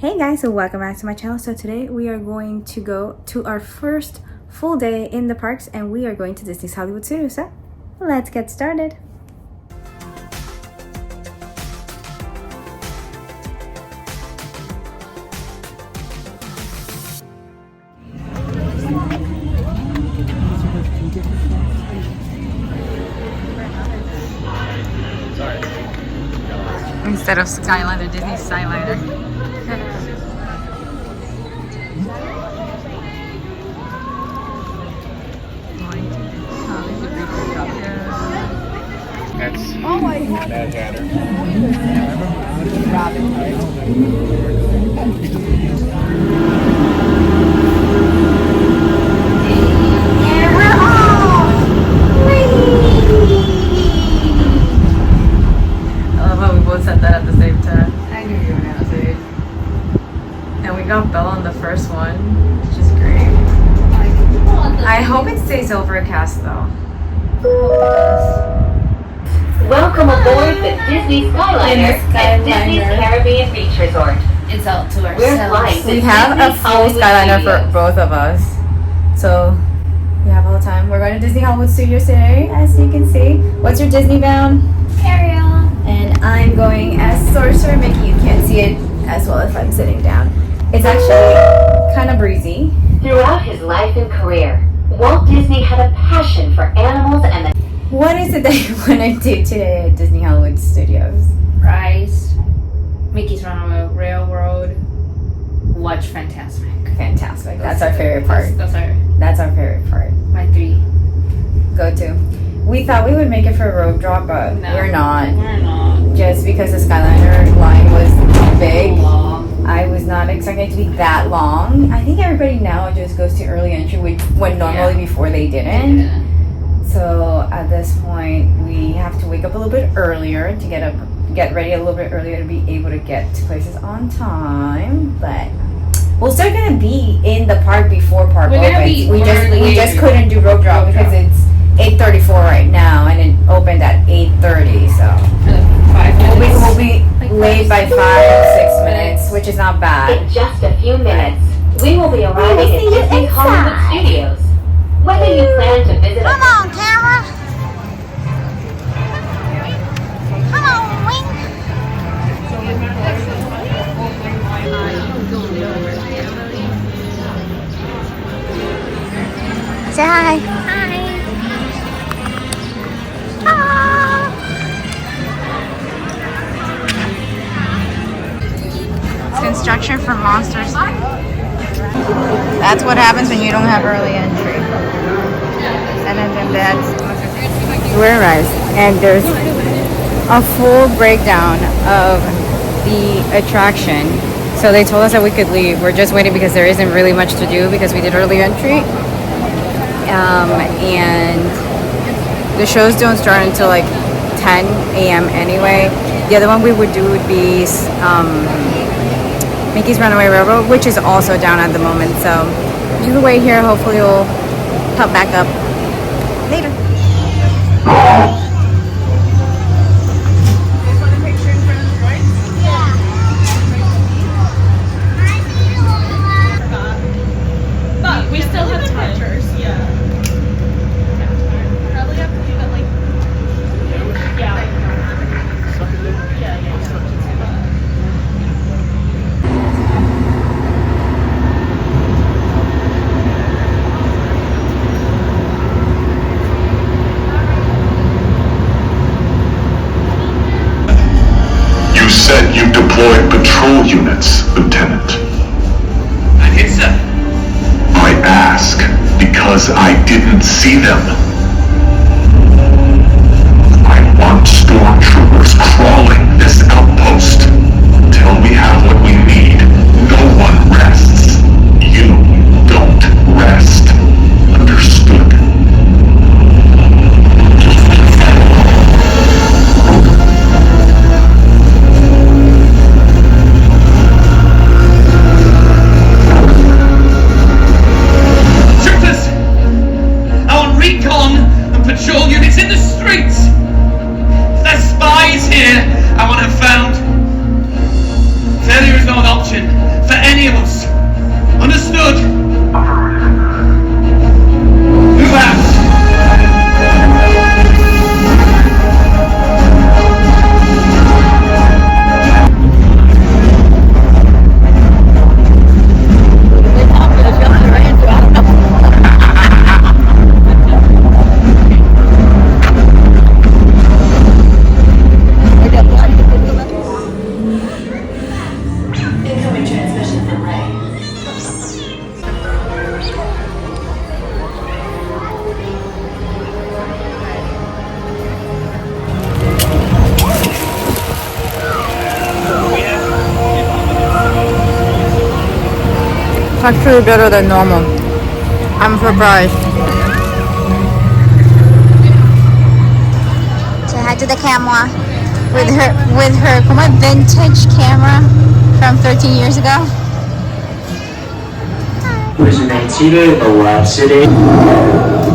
Hey guys, so welcome back to my channel. So today we are going to go to our first full day in the parks and we are going to Disney's Hollywood Studios. So let's get started. Instead of Skyliner, Disney Skyliner. That's Mad Hatter. And we're off! I love how we both said that at the same time. I knew you were gonna say it. And we got Belle on the first one, which is great. I hope it stays overcast though. Welcome aboard the Disney Skyliner at Disney's Caribbean Beach Resort. It's all to We're ourselves. flying We to have a Disney's full Hollywood Skyliner Studios. for both of us. So we have all the time. We're going to Disney Hollywood Studios today, as you can see. What's your Disney bound? Ariel. And I'm going as Sorcerer Mickey. You can't see it as well if I'm sitting down. It's actually kind of breezy. Throughout his life and career, Walt Disney had a passion for animals and the What is it that you want to do today at Disney Hollywood Studios? Rise. Mickey's Runaway Railroad. Watch Fastasmic. Fantastic. That's our favorite part. That's our favorite part. my 3. Go to. We thought we would make it for road drop, but No, we're not. We're not. Just because the Skyliner line was big. Long. I was not expecting it to be that long. I think everybody now just goes to early entry, which when normally before they didn't. Yeah. So at this point, we have to wake up a little bit earlier to get ready a little bit earlier to be able to get to places on time. But we're still gonna be in the park before park We're gonna opens. be We just early. couldn't do road drop because it's 8:34 right now and it opened at 8:30. So 5 minutes. we'll be Like late by 5 6 minutes, which is not bad. In just a few minutes, we will be arriving at Disney Hollywood Studios. Whether you plan to visit Come on, camera. Come on, Wing. Say hi. Hi. It's construction for monsters. That's what happens when you don't have early entry. And then that's where I and there's a full breakdown of the attraction. So they told us that we could leave. We're just waiting because there isn't really much to do because we did early entry. And the shows don't start until like 10 a.m. anyway. The other one we would do would be Mickey's Runaway Railroad, which is also down at the moment. So just wait here. Hopefully we'll pop back up later. But we still have pictures. Yeah. Probably have to leave it like. Yeah. You said you deployed patrol units, Lieutenant. I did, sir. I ask because I didn't see them. I want stormtroopers crawling this outpost. Until we have what we need, no one rests. You don't rest. Understood? Troopers! I want recon and patrol units in the streets! If there's spies here, I want them found. Fairly option for any of us. Understood? Move out! It's actually better than normal. I'm surprised. Say hi to the camera with her come on, vintage camera from 13 years ago. 会是ใน七月的我是的。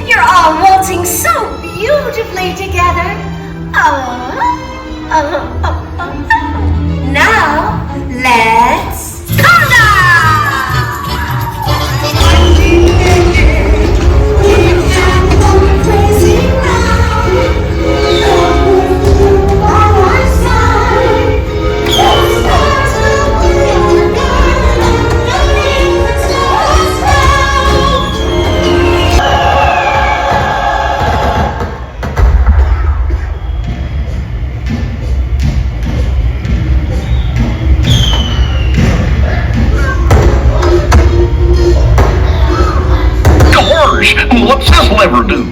You're all waltzing so beautifully together. Now, let's What's this lever do?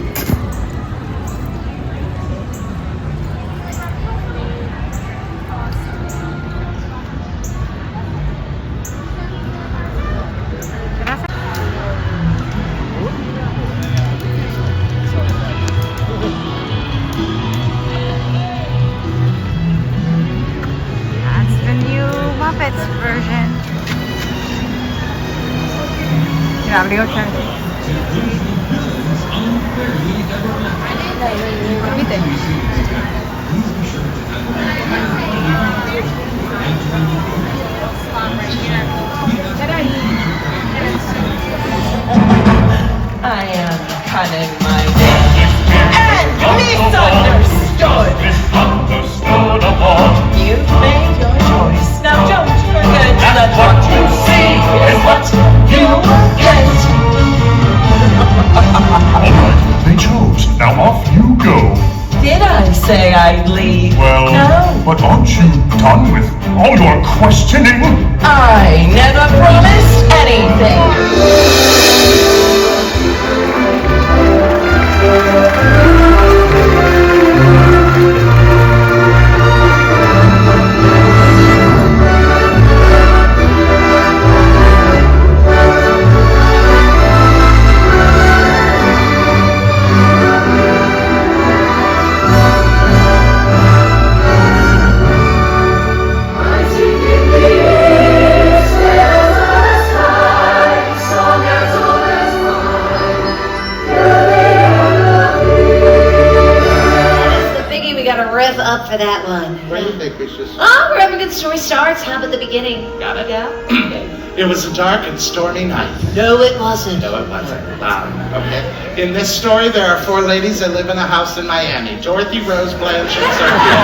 That's the new Muppets version. Yeah, I'm gonna go try it. I am cunning minded and misunderstood. You've made your choice. Now don't forget that what you see is what you get. Alright, they chose. Now off you go. Did I say I'd leave? Well, No. but aren't you done with all your questioning? I never promised anything. rev up for that one. What do you think we should? Oh, we're up against story starts, how about the beginning? Got it. Yeah? It was a dark and stormy night. No, it wasn't. No, it wasn't. Okay. In this story, there are 4 ladies that live in a house in Miami. Dorothy, Rose, Blanche, and Sophia.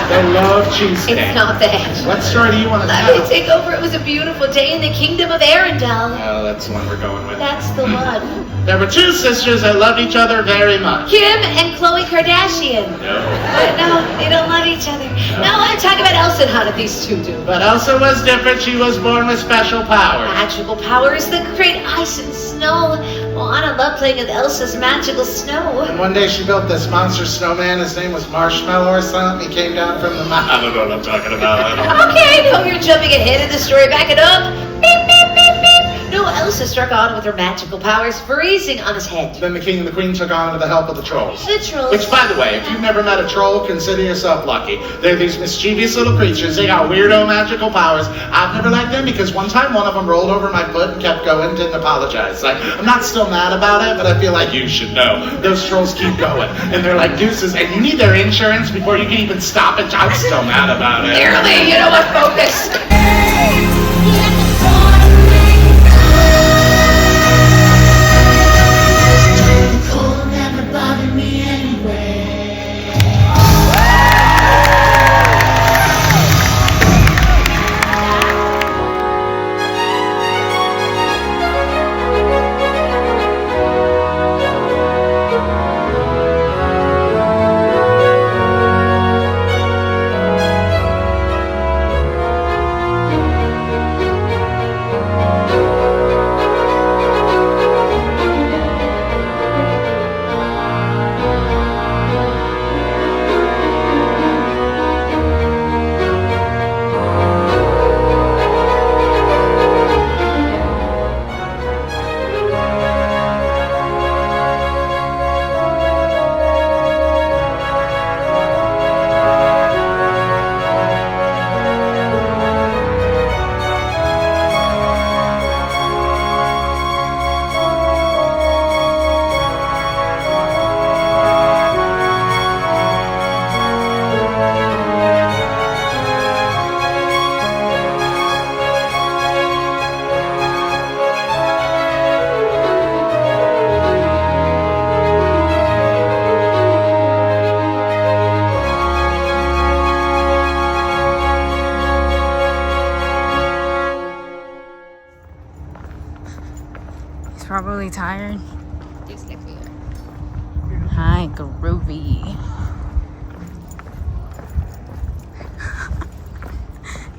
They love cheesecake. It's not that. What story do you want to Let tell? me take over. It was a beautiful day in the kingdom of Arendelle. Oh, that's the one we're going with. That's the one. There were 2 sisters that loved each other very much. Kim and Khloe Kardashian. No. But no, they don't love each other. No, I'm talking about Elsa and how did these 2 do? But Elsa was different. She was born with special powers. Magical powers that create ice and snow. Well, Anna loved playing with Elsa's magical snow. And one day she built this monster snowman. His name was Marshmallow or something. He came down from the mountain. I don't know what I'm talking about. Okay, no, you're jumping ahead of the story. Back it up. Beep, beep, beep, beep. No, Elsa struck on with her magical powers, freezing on his head. Then the king and the queen took on with the help of the trolls. The trolls. Which, by the way, if you've never met a troll, consider yourself lucky. They're these mischievous little creatures. They got weirdo magical powers. I've never liked them because one time one of them rolled over my foot and kept going, didn't apologize. Like, I'm not still mad about it, but I feel like you should know. Those trolls keep going. And they're like deuces, and you need their insurance before you can even stop it. I'm still mad about it. Clearly, you know what, focus. Probably tired. Hi, groovy.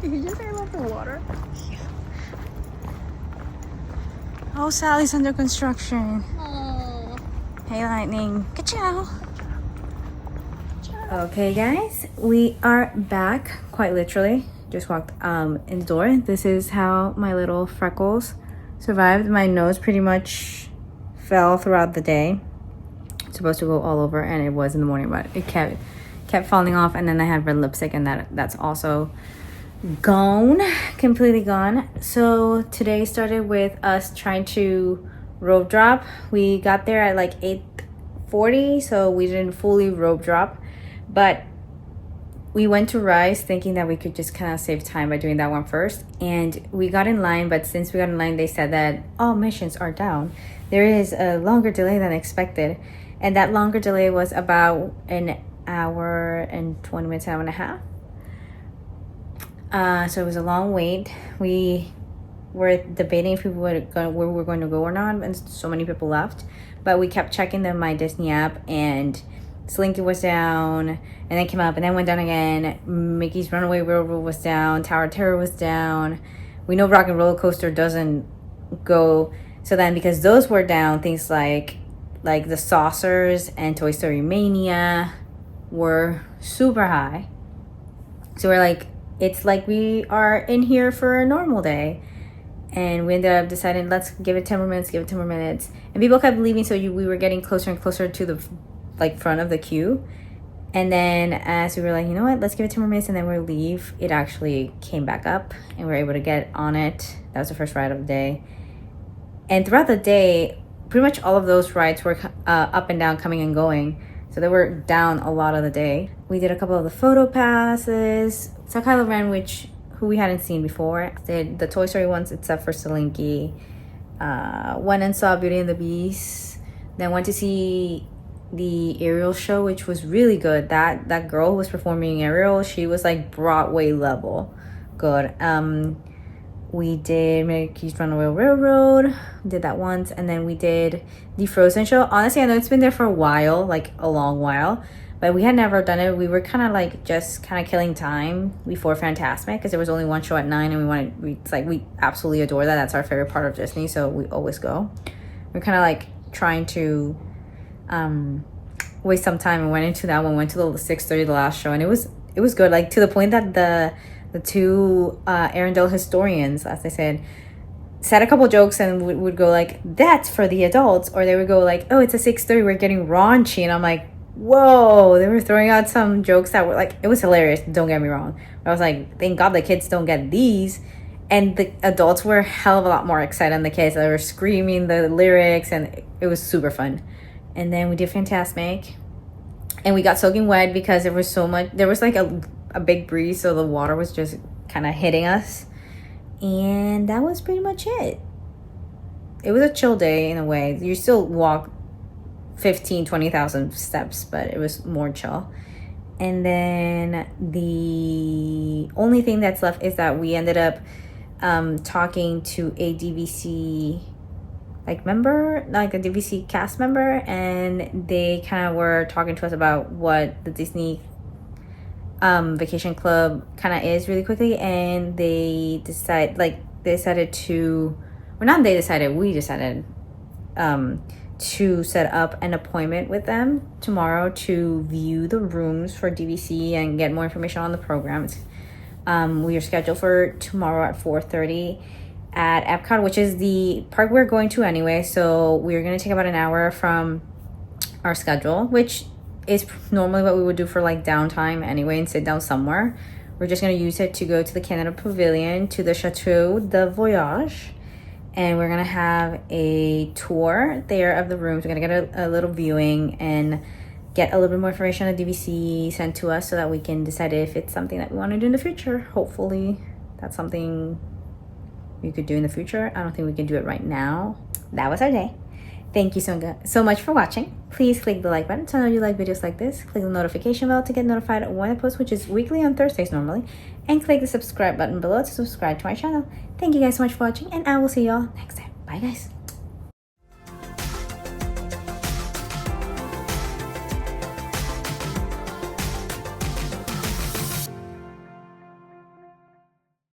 Did you just say about the water? Yeah. Oh, Sally's under construction. Oh. Hey, Lightning. Ka-chow. Okay, guys, we are back. Quite literally, just walked in the door. This is how my little freckles survived. My nose pretty much fell throughout the day. It's supposed to go all over, and it was in the morning, but it kept falling off. And then I had red lipstick, and that's also gone, completely gone. So today started with us trying to rope drop. We got there at like 8:40, so we didn't fully rope drop, but we went to Rise thinking that we could just kind of save time by doing that one first. And we got in line, but since we got in line, they said that all missions are down. There is a longer delay than expected. And that longer delay was about an hour and 20 minutes, hour and a half. So it was a long wait. We were debating if we were going to go or not, and so many people left. But we kept checking the My Disney app, and Slinky was down, and then came up, and then went down again. Mickey's Runaway Railroad was down. Tower of Terror was down. We know Rock and Roller Coaster doesn't go. So then, because those were down, things like the Saucers and Toy Story Mania were super high. So we're like, it's like we are in here for a normal day. And we ended up deciding, let's give it 10 more minutes, give it 10 more minutes. And people kept leaving, so we were getting closer and closer to the front of the queue. And then as we were like, you know what, let's give it 10 more minutes and then we'll leave, it actually came back up and we were able to get on it. That was the first ride of the day. And throughout the day, pretty much all of those rides were up and down, coming and going. So they were down a lot of the day. We did a couple of the photo passes saw Kylo Ren, who we hadn't seen before. Did the Toy Story ones except for Slinky. Went and saw Beauty and the Beast. Then went to see the Ariel show, which was really good. That girl who was performing Ariel, she was like Broadway level good. We did Mickey's Runaway Railroad, did that once, and then we did the Frozen show. Honestly, I know it's been there for a while, like a long while, but we had never done it. We were kind of like just kind of killing time before Fastasmic because there was only one show at 9, and we absolutely adore that. That's our favorite part of Disney, so we always go. We're kind of like trying to waste some time and went into that one. Went to the 6:30, the last show, and it was good. Like to the point that the two Arendelle historians, as they said a couple jokes and would go like, that's for the adults, or they would go like, oh, it's a 6:30, we're getting raunchy, and I'm like, whoa. They were throwing out some jokes that were like, it was hilarious, don't get me wrong, but I was like, thank God the kids don't get these. And the adults were a hell of a lot more excited than the kids. They were screaming the lyrics, and it was super fun. And then we did Fastasmic, and we got soaking wet because there was like a big breeze, so the water was just kind of hitting us, and that was pretty much it. It was a chill day in a way. You still walk 20,000 steps, but it was more chill. And then the only thing that's left is that we ended up talking to a DVC member, like a DVC cast member, and they kind of were talking to us about what the Disney Vacation Club kind of is really quickly, and we decided to set up an appointment with them tomorrow to view the rooms for DVC and get more information on the programs. We are scheduled for tomorrow at 4:30 at Epcot, which is the park we're going to anyway, so we're going to take about an hour from our schedule, which is normally what we would do for like downtime anyway, and sit down somewhere. We're just going to use it to go to the Canada Pavilion, to the Chateau de Voyage, and we're going to have a tour there of the rooms. We're going to get a little viewing and get a little bit more information on the DVC sent to us so that we can decide if it's something that we want to do in the future. Hopefully that's something we could do in the future. I don't think we can do it right now. That was our day. Thank you so much for watching. Please click the like button to know you like videos like this. Click the notification bell to get notified when I post, which is weekly on Thursdays normally. And click the subscribe button below to subscribe to my channel. Thank you guys so much for watching, and I will see y'all next time. Bye guys.